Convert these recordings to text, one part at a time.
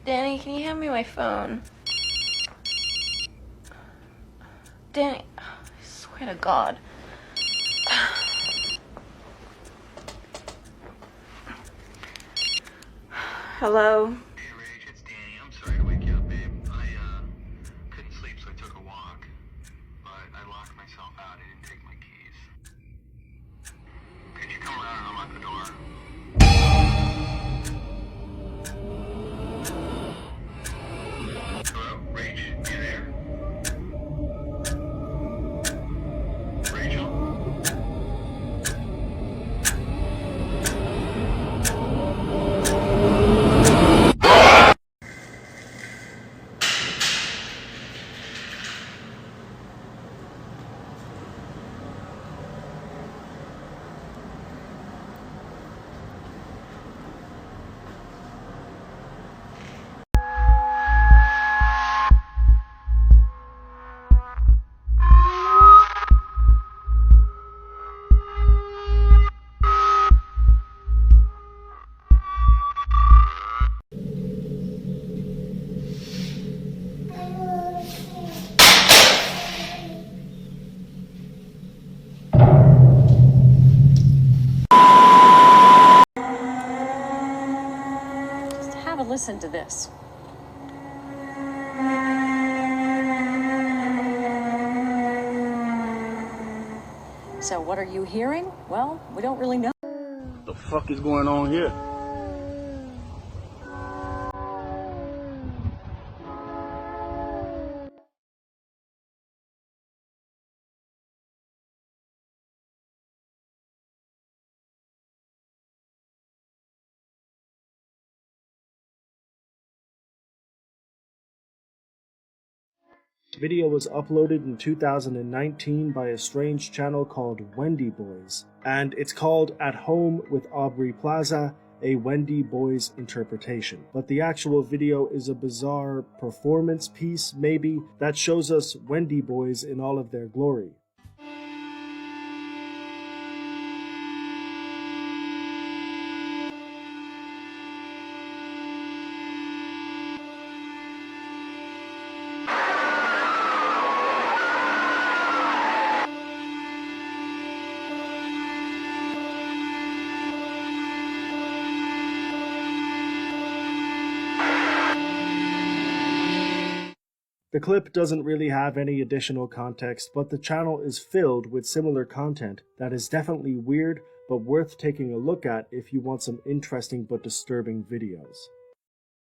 Danny, can you hand me my phone? Danny, I swear to God. Hello? Hey Rach, it's Danny. I'm sorry to wake you up, babe. I couldn't sleep, so I took a walk. But I locked myself out. I didn't take my keys. Could you come around and unlock the door? Hello? Rach, you there? Rachel? Have a listen to this. So what are you hearing? Well, we don't really know. What the fuck is going on here? The video was uploaded in 2019 by a strange channel called Wendy Boys, and it's called At Home with Aubrey Plaza, a Wendy Boys interpretation. But the actual video is a bizarre performance piece, maybe, that shows us Wendy Boys in all of their glory. The clip doesn't really have any additional context, but the channel is filled with similar content that is definitely weird, but worth taking a look at if you want some interesting but disturbing videos.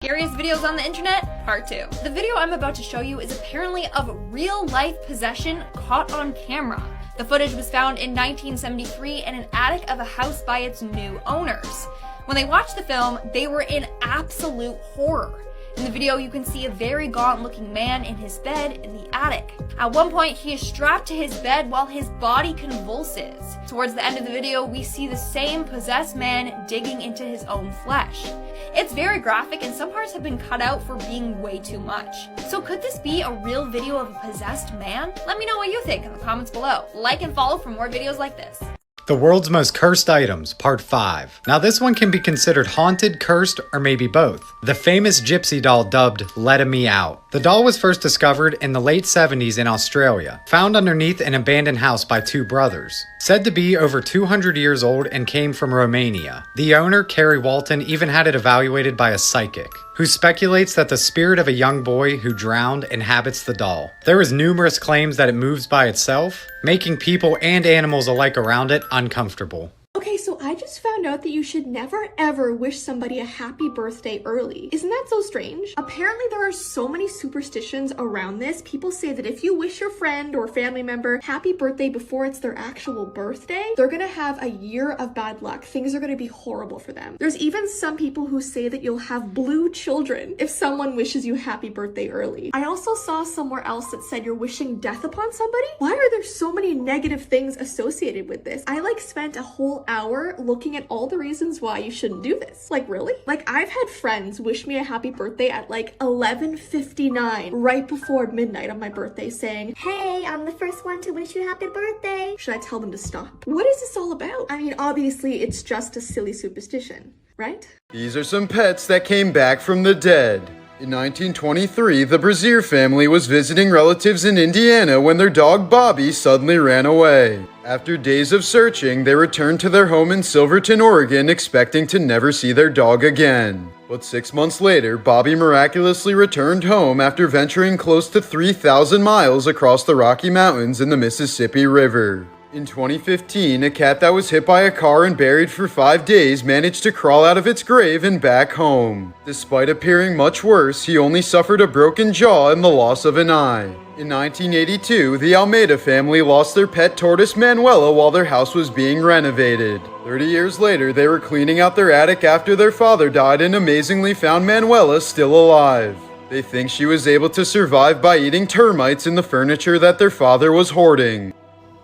Scariest videos on the internet, part 2. The video I'm about to show you is apparently of real-life possession caught on camera. The footage was found in 1973 in an attic of a house by its new owners. When they watched the film, they were in absolute horror. In the video, you can see a very gaunt-looking man in his bed in the attic. At one point, he is strapped to his bed while his body convulses. Towards the end of the video, we see the same possessed man digging into his own flesh. It's very graphic, and some parts have been cut out for being way too much. So could this be a real video of a possessed man? Let me know what you think in the comments below. Like and follow for more videos like this. The World's Most Cursed Items, Part 5. Now this one can be considered haunted, cursed, or maybe both. The famous gypsy doll dubbed Let Me Out. The doll was first discovered in the late 70s in Australia, found underneath an abandoned house by two brothers. Said to be over 200 years old and came from Romania. The owner, Kerry Walton, even had it evaluated by a psychic, who speculates that the spirit of a young boy who drowned inhabits the doll. There is numerous claims that it moves by itself, making people and animals alike around it uncomfortable. Okay, so I just found out that you should never ever wish somebody a happy birthday early. Isn't that so strange? Apparently there are so many superstitions around this. People say that if you wish your friend or family member happy birthday before it's their actual birthday, they're gonna have a year of bad luck. Things are gonna be horrible for them. There's even some people who say that you'll have blue children if someone wishes you happy birthday early. I also saw somewhere else that said you're wishing death upon somebody. Why are there so many negative things associated with this? I spent a whole hour looking at all the reasons why you shouldn't do this. Really? I've had friends wish me a happy birthday at 11:59 right before midnight on my birthday saying, "Hey, I'm the first one to wish you happy birthday." Should I tell them to stop? What is this all about? I mean, obviously it's just a silly superstition, right? These are some pets that came back from the dead. In 1923, the Brazier family was visiting relatives in Indiana when their dog Bobby suddenly ran away. After days of searching, they returned to their home in Silverton, Oregon, expecting to never see their dog again. But 6 months later, Bobby miraculously returned home after venturing close to 3,000 miles across the Rocky Mountains in the Mississippi River. In 2015, a cat that was hit by a car and buried for 5 days managed to crawl out of its grave and back home. Despite appearing much worse, he only suffered a broken jaw and the loss of an eye. In 1982, the Almeida family lost their pet tortoise Manuela while their house was being renovated. 30 years later, they were cleaning out their attic after their father died and amazingly found Manuela still alive. They think she was able to survive by eating termites in the furniture that their father was hoarding.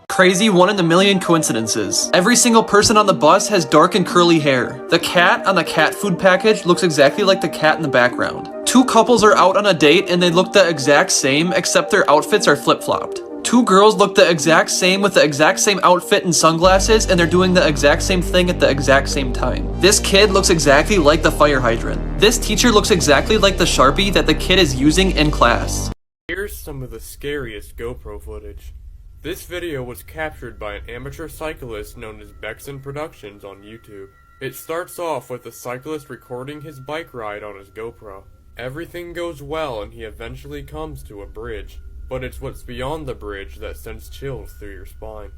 Crazy 1 in a million coincidences. Every single person on the bus has dark and curly hair. The cat on the cat food package looks exactly like the cat in the background. 2 couples are out on a date and they look the exact same except their outfits are flip-flopped. 2 girls look the exact same with the exact same outfit and sunglasses and they're doing the exact same thing at the exact same time. This kid looks exactly like the fire hydrant. This teacher looks exactly like the Sharpie that the kid is using in class. Here's some of the scariest GoPro footage. This video was captured by an amateur cyclist known as Bexon Productions on YouTube. It starts off with the cyclist recording his bike ride on his GoPro. Everything goes well and he eventually comes to a bridge, but it's what's beyond the bridge that sends chills through your spine.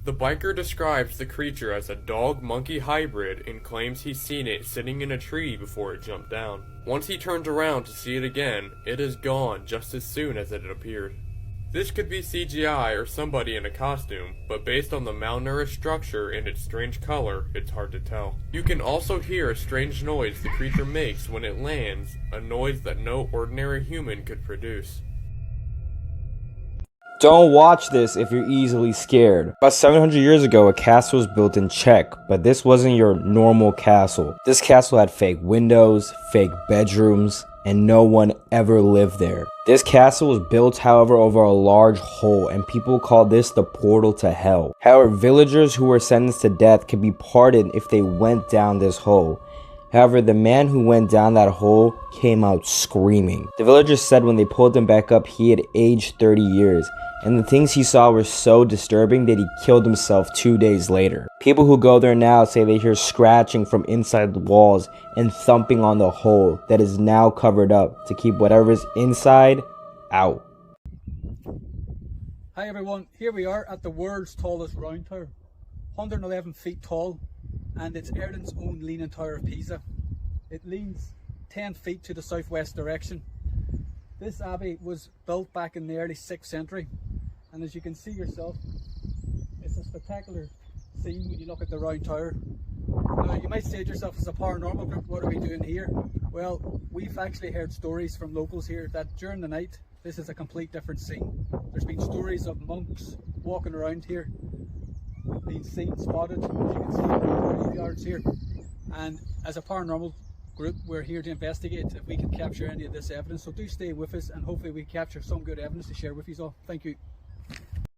The biker describes the creature as a dog-monkey hybrid and claims he's seen it sitting in a tree before it jumped down. Once he turns around to see it again, it is gone just as soon as it had appeared. This could be CGI or somebody in a costume, but based on the malnourished structure and its strange color, it's hard to tell. You can also hear a strange noise the creature makes when it lands, a noise that no ordinary human could produce. Don't watch this if you're easily scared. About 700 years ago, a castle was built in Czech, but this wasn't your normal castle. This castle had fake windows, fake bedrooms, and no one ever lived there. This castle was built, however, over a large hole, and people call this the portal to hell. However, villagers who were sentenced to death could be pardoned if they went down this hole. However, the man who went down that hole came out screaming. The villagers said when they pulled him back up, he had aged 30 years. And the things he saw were so disturbing that he killed himself 2 days later. People who go there now say they hear scratching from inside the walls and thumping on the hole that is now covered up to keep whatever's inside out. Hi everyone, here we are at the world's tallest round tower, 111 feet tall, and it's Ireland's own Leaning Tower of Pisa. It leans 10 feet to the southwest direction. This abbey was built back in the early 6th century, and as you can see yourself, it's a spectacular scene when you look at the round tower. Now you might say to yourself, as a paranormal group, what are we doing here? Well, we've actually heard stories from locals here that during the night this is a complete different scene. There's been stories of monks walking around here, being seen, spotted, as you can see in the graveyards here. And as a paranormal group, we're here to investigate if we can capture any of this evidence, so do stay with us and hopefully we capture some good evidence to share with you all. Thank you.